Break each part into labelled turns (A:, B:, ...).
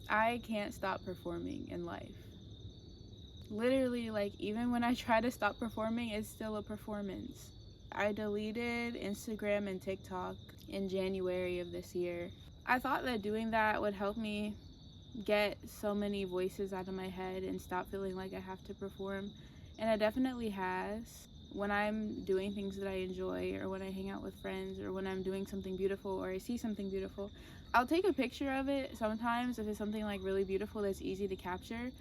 A: I can't stop performing in life. Literally, like, even when I try to stop performing, it's still a performance. I deleted Instagram and TikTok in January of this year. I thought that doing that would help me get so many voices out of my head and stop feeling like I have to perform. And it definitely has. When I'm doing things that I enjoy, or when I hang out with friends, or when I'm doing something beautiful, or I see something beautiful, I'll take a picture of it sometimes if it's something like really beautiful that's easy to capture.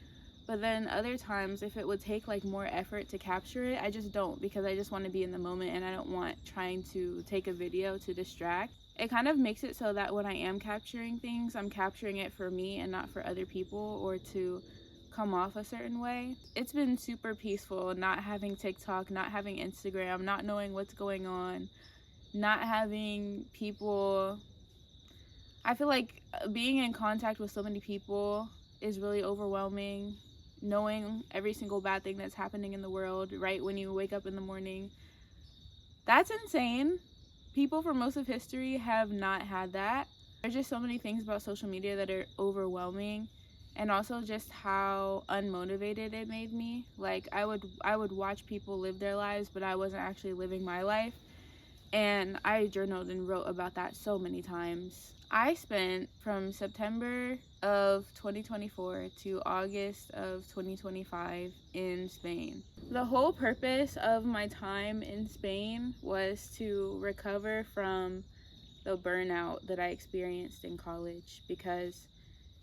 A: But then other times, if it would take like more effort to capture it, I just don't, because I just want to be in the moment and I don't want trying to take a video to distract. It kind of makes it so that when I am capturing things, I'm capturing it for me and not for other people or to come off a certain way. It's been super peaceful not having TikTok, not having Instagram, not knowing what's going on, not having people. I feel like being in contact with so many people is really overwhelming. Knowing every single bad thing that's happening in the world right when you wake up in the morning, that's insane. People for most of history have not had that. There's just so many things about social media that are overwhelming, and also just how unmotivated it made me. Like I would watch people live their lives, but I wasn't actually living my life. And I journaled and wrote about that so many times. I spent from September of 2024 to August of 2025 in Spain. The whole purpose of my time in Spain was to recover from the burnout that I experienced in college, because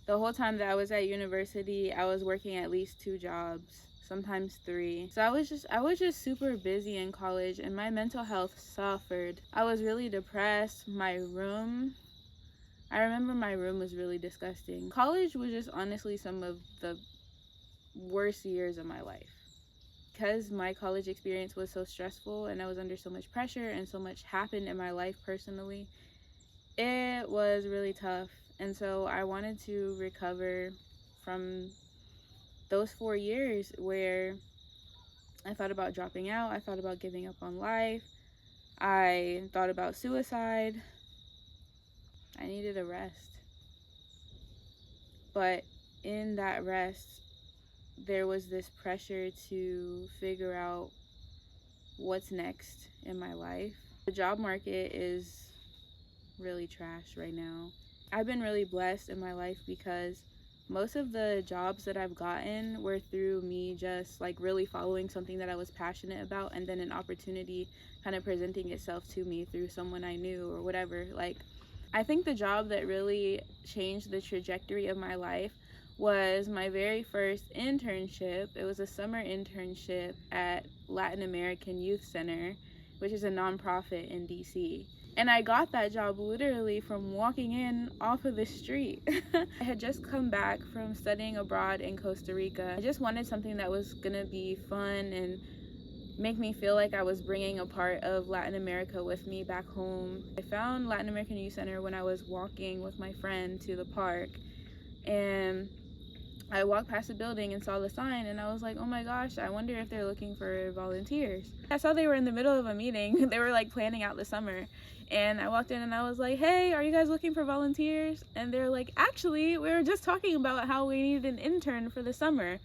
A: the whole time that I was at university, I was working at least 2 jobs, sometimes 3. So I was just super busy in college, and my mental health suffered. I was really depressed. I remember my room was really disgusting. College was just honestly some of the worst years of my life. Because my college experience was so stressful and I was under so much pressure and so much happened in my life personally, it was really tough. And so I wanted to recover from those 4 years where I thought about dropping out, I thought about giving up on life, I thought about suicide. I needed a rest. But in that rest, there was this pressure to figure out what's next in my life. The job market is really trash right now. I've been really blessed in my life because most of the jobs that I've gotten were through me just like really following something that I was passionate about, and then an opportunity kind of presenting itself to me through someone I knew or whatever. Like, I think the job that really changed the trajectory of my life was my very first internship. It was a summer internship at Latin American Youth Center, which is a nonprofit in DC. And I got that job literally from walking in off of the street. I had just come back from studying abroad in Costa Rica. I just wanted something that was gonna be fun and make me feel like I was bringing a part of Latin America with me back home. I found Latin American Youth Center when I was walking with my friend to the park, and I walked past the building and saw the sign, and I was like, oh my gosh, I wonder if they're looking for volunteers. I saw they were in the middle of a meeting. They were like planning out the summer, and I walked in and I was like, hey, are you guys looking for volunteers? And they're like, actually, we were just talking about how we needed an intern for the summer.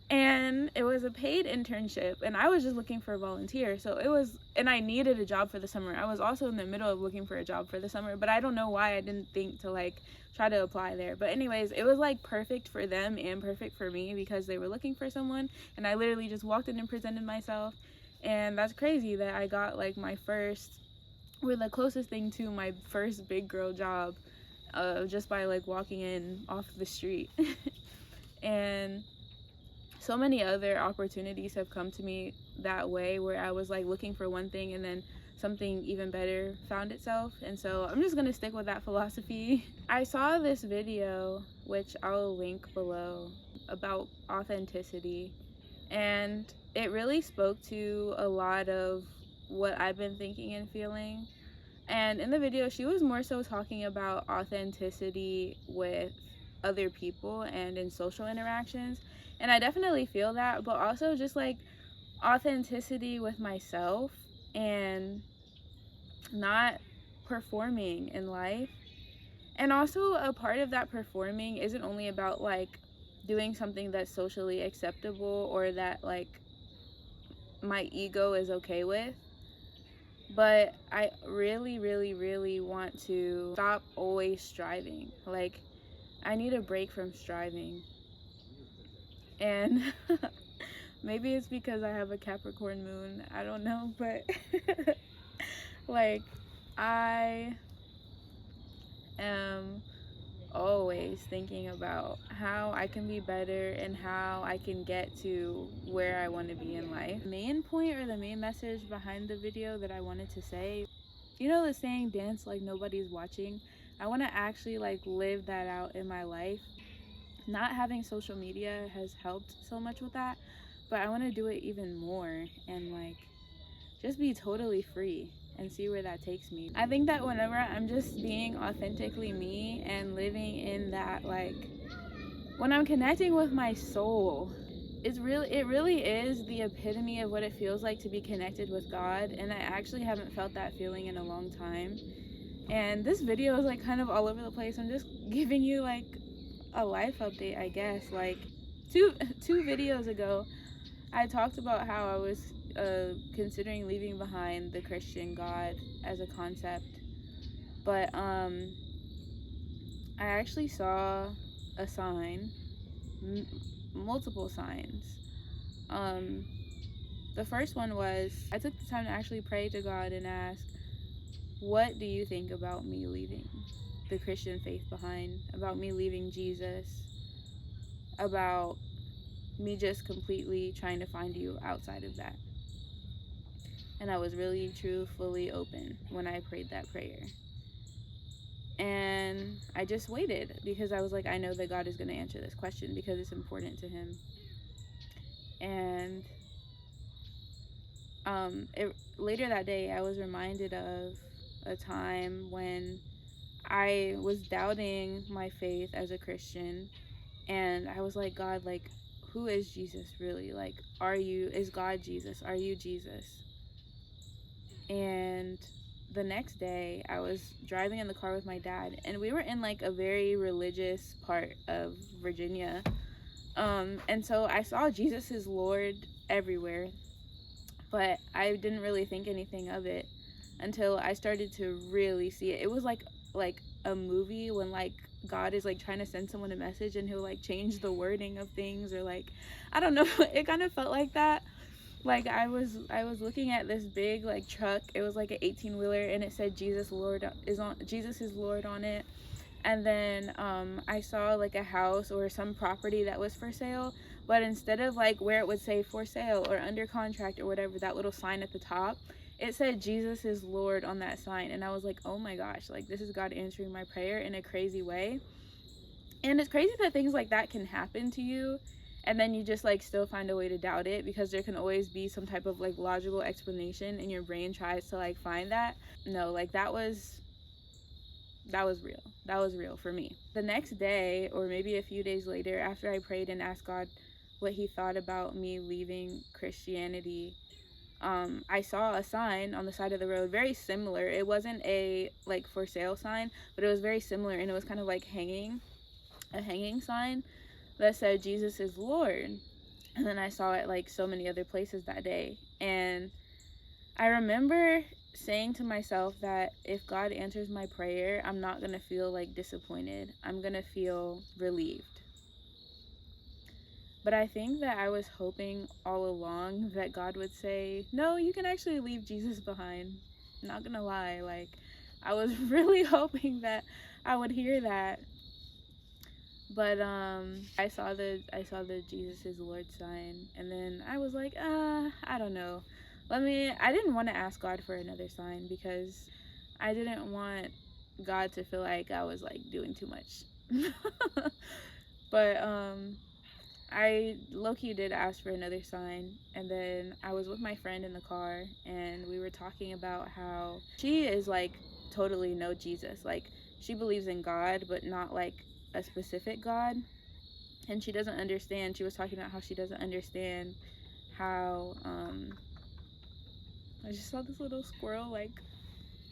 A: And it was a paid internship, and I was just looking for a volunteer. So it was, and I needed a job for the summer. I was also in the middle of looking for a job for the summer, but I don't know why I didn't think to like try to apply there. But anyways, it was like perfect for them and perfect for me because they were looking for someone, and I literally just walked in and presented myself. And that's crazy that I got like my first, or the closest thing to my first big girl job, just by like walking in off the street. And so many other opportunities have come to me that way, where I was like looking for one thing and then something even better found itself. And so I'm just gonna stick with that philosophy. I saw this video, which I'll link below, about authenticity, and it really spoke to a lot of what I've been thinking and feeling. And in the video, she was more so talking about authenticity with other people and in social interactions. And I definitely feel that, but also just like authenticity with myself and not performing in life. And also a part of that performing isn't only about like doing something that's socially acceptable or that like my ego is okay with, but I really, really, really want to stop always striving. Like, I need a break from striving. And maybe it's because I have a Capricorn moon. I don't know, but like, I am always thinking about how I can be better and how I can get to where I want to be in life. The main point or the main message behind the video that I wanted to say, you know the saying, dance like nobody's watching? I want to actually like live that out in my life. Not having social media has helped so much with that, but I want to do it even more and like just be totally free and see where that takes me. I think that whenever I'm just being authentically me and living in that, like, when I'm connecting with my soul, it really is the epitome of what it feels like to be connected with God. And I actually haven't felt that feeling in a long time. And this video is like kind of all over the place. I'm just giving you like a life update, I guess. Like two videos ago, I talked about how I was considering leaving behind the Christian God as a concept, but I actually saw a sign, multiple signs. The first one was I took the time to actually pray to God and ask, what do you think about me leaving the Christian faith behind, about me leaving Jesus, about me just completely trying to find you outside of that? And I was really, truthfully open when I prayed that prayer. And I just waited because I was like, I know that God is going to answer this question because it's important to him. And later that day, I was reminded of a time when I was doubting my faith as a Christian. And I was like, God, like, who is Jesus really? Like, is God Jesus? Are you Jesus? And the next day I was driving in the car with my dad, and we were in like a very religious part of Virginia, and so I saw Jesus is Lord everywhere, but I didn't really think anything of it until I started to really see it. It was like a movie when like God is like trying to send someone a message and he'll like change the wording of things, or like, I don't know, it kind of felt like that. Like I was looking at this big like truck. It was like an 18-wheeler, and it said Jesus is Lord on it. And then I saw like a house or some property that was for sale, but instead of like where it would say for sale or under contract or whatever, that little sign at the top, it said Jesus is Lord on that sign. And I was like, oh my gosh, like this is God answering my prayer in a crazy way. And it's crazy that things like that can happen to you, and then you just like still find a way to doubt it, because there can always be some type of like logical explanation and your brain tries to like find that. No, like that was real. That was real for me. The next day, or maybe a few days later, after I prayed and asked God what he thought about me leaving Christianity, I saw a sign on the side of the road, very similar. It wasn't a like for sale sign, but it was very similar, and it was kind of like a hanging sign that said Jesus is Lord. And then I saw it like so many other places that day. And I remember saying to myself that if God answers my prayer, I'm not going to feel like disappointed. I'm going to feel relieved. But I think that I was hoping all along that God would say, no, you can actually leave Jesus behind. Not going to lie. Like, I was really hoping that I would hear that. But I saw the Jesus is Lord sign, and then I was like, I don't know. I didn't want to ask God for another sign because I didn't want God to feel like I was like doing too much. But I low-key did ask for another sign, and then I was with my friend in the car, and we were talking about how she is like totally no Jesus. Like, she believes in God, but not like a specific God. And she doesn't understand. She was talking about how she doesn't understand how I just saw this little squirrel like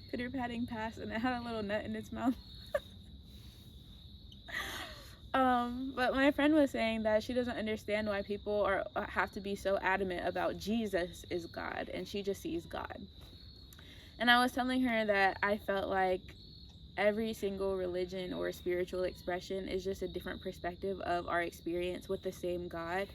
A: pitter-patting past, and it had a little nut in its mouth. But my friend was saying that she doesn't understand why people have to be so adamant about Jesus is God, and she just sees God. And I was telling her that I felt like every single religion or spiritual expression is just a different perspective of our experience with the same God.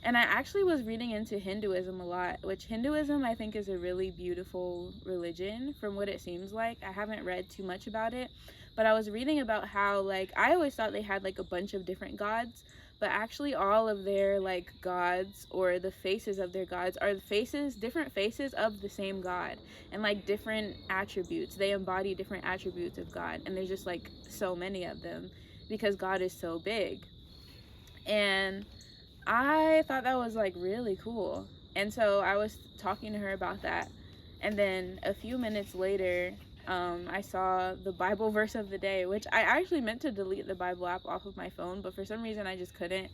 A: And I actually was reading into Hinduism a lot, which Hinduism I think is a really beautiful religion from what it seems like. I haven't read too much about it, but I was reading about how, like, I always thought they had like a bunch of different gods, but actually all of their like gods, or the faces of their gods, are different faces of the same God, and like different attributes. They embody different attributes of God, and there's just like so many of them because God is so big. And I thought that was like really cool. And so I was talking to her about that. And then a few minutes later, I saw the Bible verse of the day, which I actually meant to delete the Bible app off of my phone, but for some reason I just couldn't.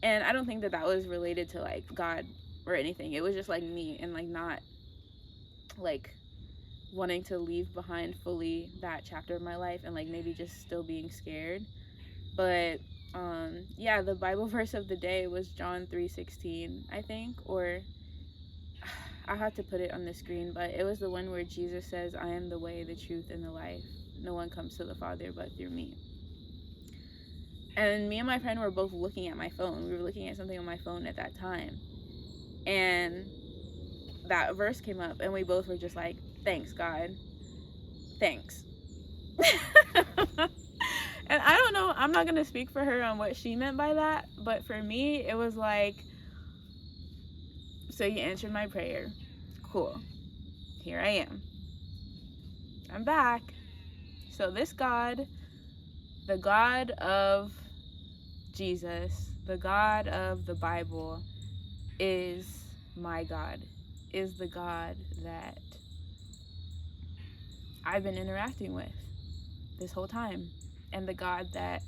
A: And I don't think that that was related to like God or anything. It was just like me, and like not like wanting to leave behind fully that chapter of my life, and like maybe just still being scared. But yeah, the Bible verse of the day was John 3:16, I think, or I had to put it on the screen, but it was the one where Jesus says, "I am the way, the truth, and the life. No one comes to the Father but through me." And me and my friend were both looking at my phone. We were looking at something on my phone at that time, and that verse came up, and we both were just like, "Thanks, God. Thanks." And I don't know, I'm not gonna speak for her on what she meant by that, but for me, it was like, so you answered my prayer. Cool. Here I am. I'm back. So this God, the God of Jesus, the God of the Bible, is my God, is the God that I've been interacting with this whole time. And the God that,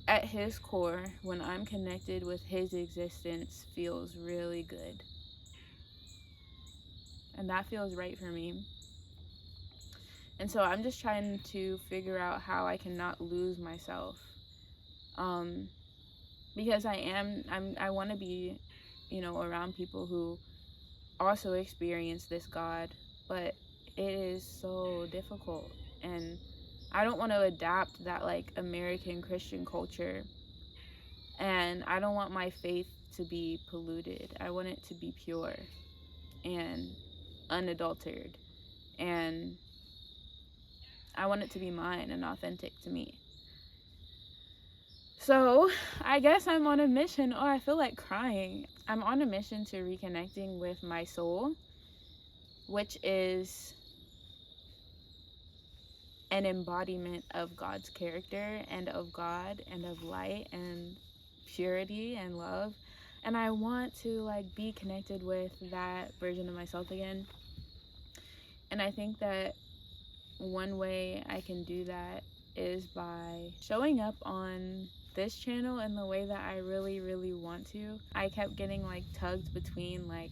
A: at his core, when I'm connected with his existence, feels really good. And that feels right for me. And so I'm just trying to figure out how I can not lose myself. Because I want to be, around people who also experience this God, but it is so difficult. And I don't want to adapt that like American Christian culture, and I don't want my faith to be polluted. I want it to be pure and unadulterated, and I want it to be mine and authentic to me. So I guess I'm on a mission. Oh, I feel like crying. I'm on a mission to reconnecting with my soul, which is an embodiment of God's character and of God and of light and purity and love. And I want to like be connected with that version of myself again. And I think that one way I can do that is by showing up on this channel in the way that I really, really want to. I kept getting like tugged between like,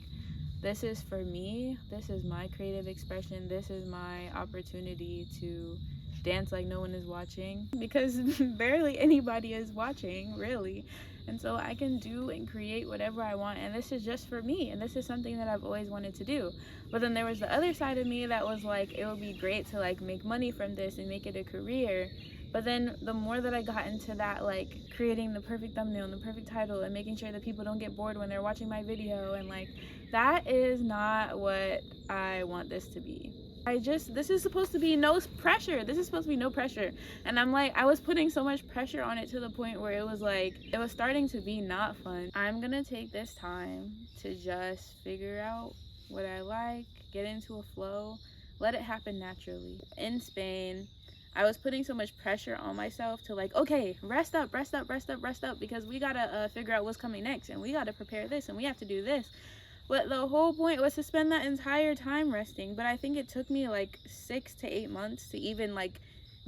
A: this is for me, this is my creative expression, this is my opportunity to dance like no one is watching, because barely anybody is watching, really. And so I can do and create whatever I want, and this is just for me, and this is something that I've always wanted to do. But then there was the other side of me that was like, it would be great to like make money from this and make it a career. But then the more that I got into that, like creating the perfect thumbnail and the perfect title and making sure that people don't get bored when they're watching my video, and like, that is not what I want this to be. This is supposed to be no pressure. This is supposed to be no pressure. And I'm like, I was putting so much pressure on it to the point where it was like, it was starting to be not fun. I'm gonna take this time to just figure out what I like, get into a flow, let it happen naturally. In Spain, I was putting so much pressure on myself to like, okay, rest up, because we gotta figure out what's coming next, and we gotta prepare this, and we have to do this. But the whole point was to spend that entire time resting. But I think it took me like 6 to 8 months to even like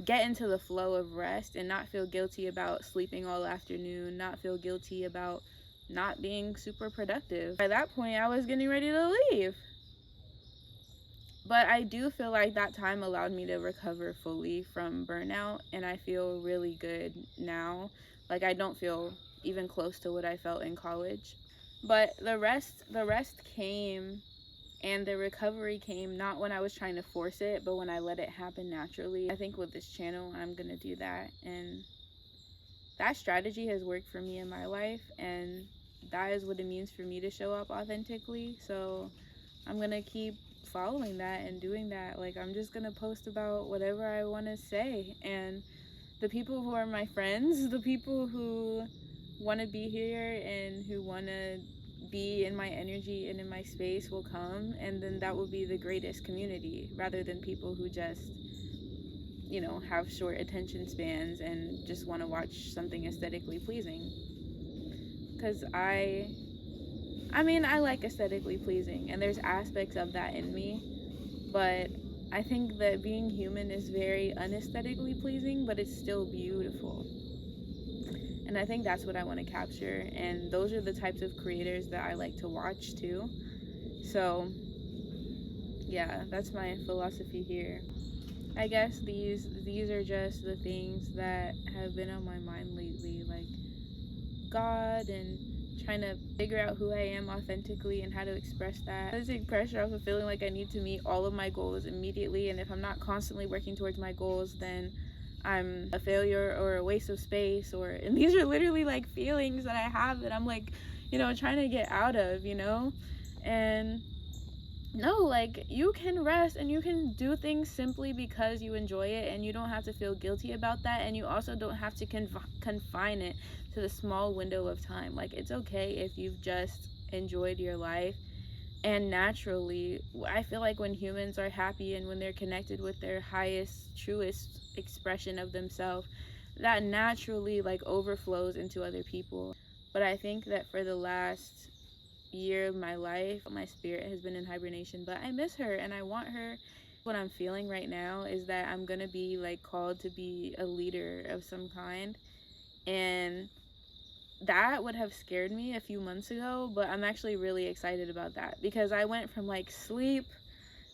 A: get into the flow of rest and not feel guilty about sleeping all afternoon, not feel guilty about not being super productive. By that point, I was getting ready to leave. But I do feel like that time allowed me to recover fully from burnout, and I feel really good now. Like, I don't feel even close to what I felt in college. But the rest came, and the recovery came not when I was trying to force it, but when I let it happen naturally. I think with this channel, I'm going to do that, and that strategy has worked for me in my life, and that is what it means for me to show up authentically. So I'm gonna keep following that and doing that. Like, I'm just gonna post about whatever I want to say, and the people who are my friends, the people who want to be here and who want to be in my energy and in my space will come, and then that will be the greatest community, rather than people who just, have short attention spans and just want to watch something aesthetically pleasing. Because I like aesthetically pleasing, and there's aspects of that in me, but I think that being human is very unesthetically pleasing, but it's still beautiful. And I think that's what I want to capture, and those are the types of creators that I like to watch too. So, yeah, that's my philosophy here. I guess these are just the things that have been on my mind lately, like God and trying to figure out who I am authentically and how to express that. I take pressure off of feeling like I need to meet all of my goals immediately, and if I'm not constantly working towards my goals, then I'm a failure or a waste of space. And these are literally like feelings that I have that I'm like, trying to get out of, and no, like, you can rest and you can do things simply because you enjoy it, and you don't have to feel guilty about that, and you also don't have to confine it to the small window of time. Like, it's okay if you've just enjoyed your life. And naturally, I feel like when humans are happy and when they're connected with their highest, truest expression of themselves, that naturally like overflows into other people. But I think that for the last year of my life, my spirit has been in hibernation, but I miss her and I want her. What I'm feeling right now is that I'm gonna be like called to be a leader of some kind, and that would have scared me a few months ago, but I'm actually really excited about that, because I went from like sleep,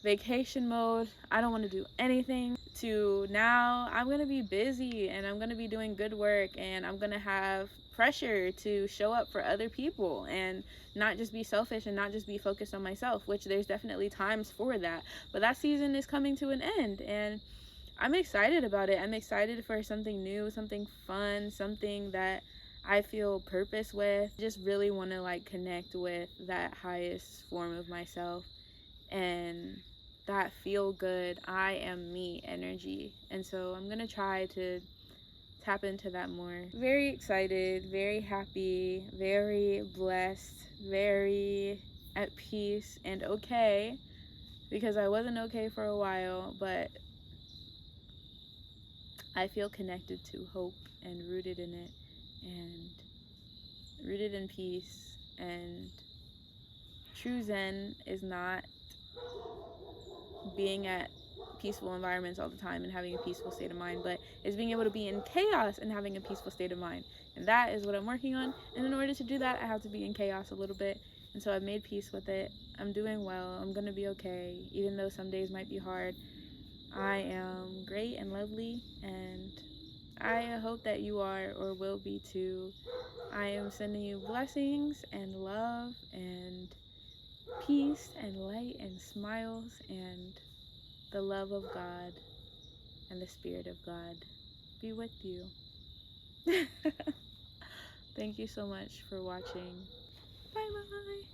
A: vacation mode, I don't want to do anything, to now I'm going to be busy and I'm going to be doing good work, and I'm going to have pressure to show up for other people and not just be selfish and not just be focused on myself, which there's definitely times for that. But that season is coming to an end, and I'm excited about it. I'm excited for something new, something fun, something that I feel purpose with. I just really want to like connect with that highest form of myself, and that feel good, I am me energy. And so I'm gonna try to tap into that more. Very excited, very happy, very blessed, very at peace and okay, because I wasn't okay for a while, but I feel connected to hope and rooted in it, and rooted in peace. And true Zen is not being at peaceful environments all the time and having a peaceful state of mind, but is being able to be in chaos and having a peaceful state of mind. And that is what I'm working on. And in order to do that, I have to be in chaos a little bit. And so I've made peace with it. I'm doing well. I'm gonna be okay, even though some days might be hard. I am great and lovely, and I hope that you are or will be too. I am sending you blessings and love and peace and light and smiles and the love of God and the Spirit of God be with you. Thank you so much for watching. Bye bye.